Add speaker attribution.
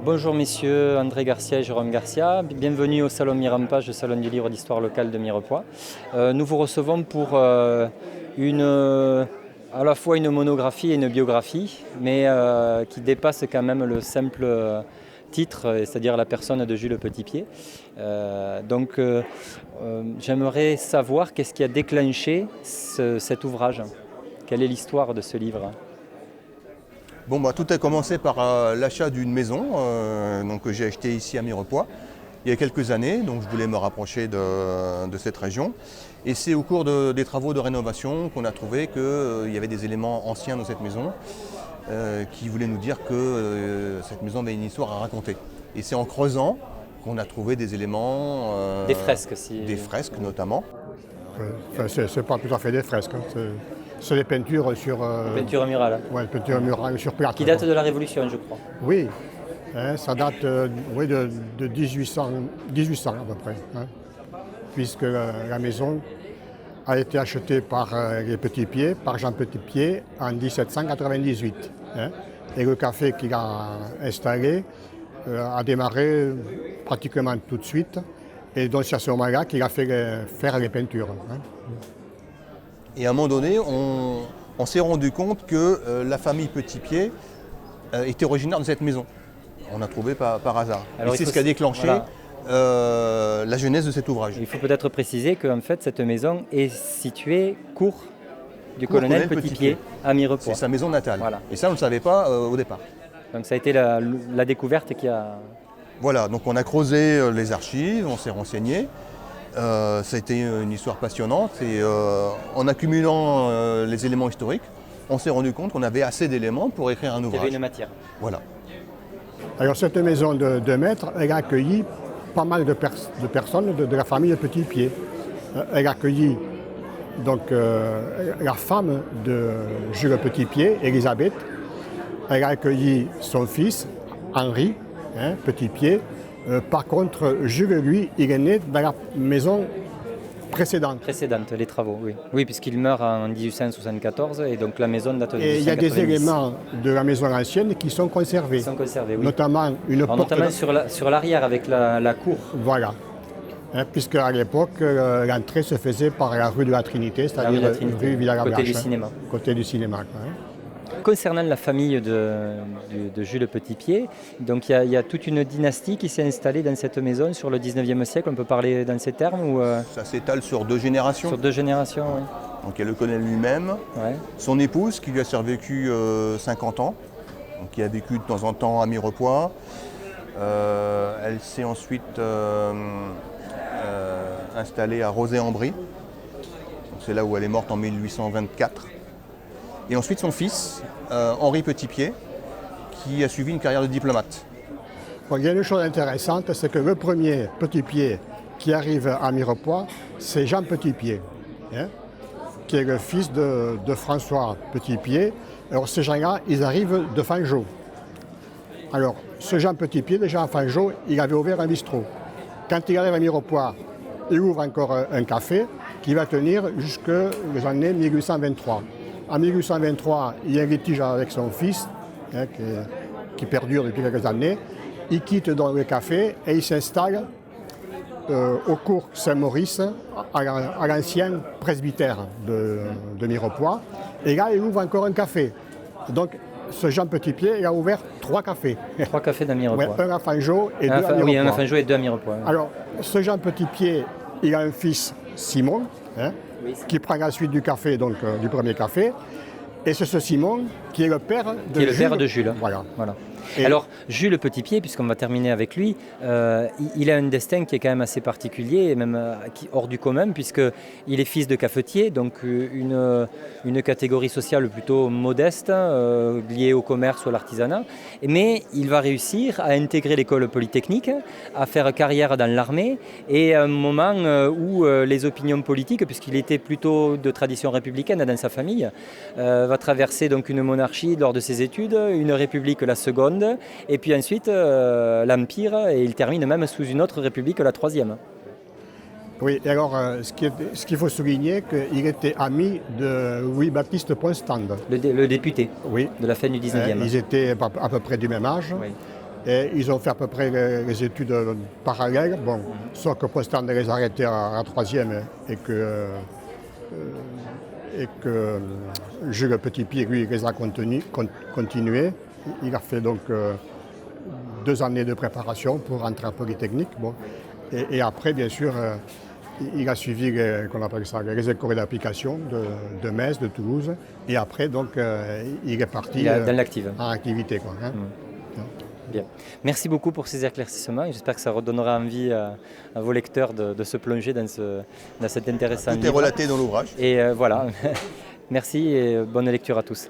Speaker 1: Bonjour messieurs, André Garcia et Jérôme Garcia. Bienvenue au Salon Mirempage, le Salon du livre d'histoire locale de Mirepoix. Nous vous recevons pour à la fois une monographie et une biographie, mais qui dépasse quand même le simple titre, c'est-à-dire la personne de Jules Petitpied. J'aimerais savoir qu'est-ce qui a déclenché cet ouvrage. Quelle est l'histoire de ce livre ?
Speaker 2: Tout a commencé par l'achat d'une maison que j'ai achetée ici à Mirepoix il y a quelques années, donc je voulais me rapprocher de cette région. Et c'est au cours des travaux de rénovation qu'on a trouvé qu'il y avait des éléments anciens dans cette maison qui voulaient nous dire que cette maison avait une histoire à raconter. Et c'est en creusant qu'on a trouvé des éléments...
Speaker 1: des fresques aussi.
Speaker 2: Des fresques notamment.
Speaker 3: C'est pas tout à fait des fresques. C'est des peintures sur...
Speaker 1: Peinture murale.
Speaker 3: Oui, peinture murale sur plâtre.
Speaker 1: Qui date de la Révolution, je crois.
Speaker 3: Oui, ça date de 1800 à peu près. Puisque la maison a été achetée par les Petitpied, par Jean Petitpied, en 1798. Et le café qu'il a installé a démarré pratiquement tout de suite. Et donc c'est à ce moment-là qu'il a fait faire les peintures.
Speaker 2: Et à un moment donné, on s'est rendu compte que la famille Petitpied était originaire de cette maison. On a trouvé par hasard. Alors, et c'est ce qui a déclenché la genèse de cet ouvrage.
Speaker 1: Il faut peut-être préciser qu'en fait, cette maison est située cour du colonel Petitpied à Mirepoix.
Speaker 2: C'est sa maison natale.
Speaker 1: Voilà.
Speaker 2: Et ça, on ne le savait pas au départ.
Speaker 1: Donc ça a été la découverte qui a...
Speaker 2: Voilà, donc on a creusé les archives, on s'est renseigné. Ça a été une histoire passionnante et en accumulant les éléments historiques, on s'est rendu compte qu'on avait assez d'éléments pour écrire un ouvrage.
Speaker 1: Il y avait une matière.
Speaker 2: Voilà.
Speaker 3: Alors cette maison de 2 mètres, elle a accueilli pas mal de personnes de la famille de Petitpied. Elle a accueilli donc, la femme de Jules Petitpied, Elisabeth. Elle a accueilli son fils, Henri Petitpied. Par contre, Jules, lui, il est né dans la maison précédente.
Speaker 1: Précédente, les travaux, oui. Oui, puisqu'il meurt en 1874 et donc la maison date de 1890.
Speaker 3: Et il y a des éléments de la maison ancienne qui sont conservés.
Speaker 1: Ils sont conservés, oui.
Speaker 3: Notamment une porte...
Speaker 1: Notamment sur l'arrière avec la cour.
Speaker 3: Voilà. Puisque à l'époque, l'entrée se faisait par la rue de la Trinité, c'est-à-dire rue Villagablache.
Speaker 1: Côté du cinéma.
Speaker 3: Côté du cinéma.
Speaker 1: Concernant la famille de Jules Petitpied, donc il y a toute une dynastie qui s'est installée dans cette maison sur le 19e siècle. On peut parler dans ces termes ou
Speaker 2: Ça s'étale sur 2 générations.
Speaker 1: Sur 2 générations, oui.
Speaker 2: Donc il y a le colonel lui-même, son épouse qui lui a survécu 50 ans, donc qui a vécu de temps en temps à Mirepoix. Elle s'est ensuite installée à Rozay-en-Brie. C'est là où elle est morte en 1824. Et ensuite son fils, Henri Petitpied, qui a suivi une carrière de diplomate.
Speaker 3: Bon, il y a une chose intéressante, c'est que le premier Petitpied qui arrive à Mirepoix, c'est Jean Petitpied, qui est le fils de François Petitpied. Alors ces gens-là, ils arrivent de Fangeau. Alors ce Jean Petitpied, déjà à Fangeau, il avait ouvert un bistrot. Quand il arrive à Mirepoix, il ouvre encore un café qui va tenir jusqu'aux années 1823. En 1823, il y a un litige avec son fils, qui perdure depuis quelques années. Il quitte donc le café et il s'installe au cours Saint-Maurice, à l'ancien presbytère de Mirepoix. Et là, il ouvre encore un café. Donc, ce Jean Petitpied, il a ouvert 3 cafés.
Speaker 1: 3 cafés dans Mirepoix.
Speaker 3: Un à Fangeau et 2 à Mirepoix.
Speaker 1: Oui, un à Fangeau et 2 à Mirepoix.
Speaker 3: Alors, ce Jean Petitpied, il a un fils, Simon, qui prend la suite du café, donc du premier café. Et c'est ce Simon qui est le père de Jules.
Speaker 1: Qui est le père de Jules.
Speaker 3: Voilà.
Speaker 1: Et alors, Jules Petitpied, puisqu'on va terminer avec lui, il a un destin qui est quand même assez particulier, et même hors du commun, puisqu'il est fils de cafetier, donc une catégorie sociale plutôt modeste, liée au commerce ou à l'artisanat. Mais il va réussir à intégrer l'école polytechnique, à faire carrière dans l'armée, et à un moment où les opinions politiques, puisqu'il était plutôt de tradition républicaine dans sa famille, va traverser donc une monarchie lors de ses études, une république la seconde, et puis ensuite l'Empire, et il termine même sous une autre république, la troisième.
Speaker 3: Oui, et alors ce qu'il faut souligner, qu'il était ami de Louis-Baptiste Ponstant.
Speaker 1: Le député
Speaker 3: oui.
Speaker 1: de la fin du 19e.
Speaker 3: Ils étaient à peu près du même âge.
Speaker 1: Oui.
Speaker 3: Et ils ont fait à peu près les études parallèles, bon, sauf que Postan de les arrêter en troisième et que Jules Petitpied, lui, il les a continués. Il a fait donc 2 années de préparation pour entrer à Polytechnique. Bon. Et après, bien sûr, il a suivi les écoles d'application de Metz, de Toulouse. Et après, donc, il est parti
Speaker 1: Dans l'active.
Speaker 3: en activité. Quoi, hein.
Speaker 1: Bien. Merci beaucoup pour ces éclaircissements et j'espère que ça redonnera envie à vos lecteurs de se plonger dans cet intéressant
Speaker 2: Tout est
Speaker 1: livre.
Speaker 2: relaté dans l'ouvrage.
Speaker 1: Et voilà, merci et bonne lecture à tous.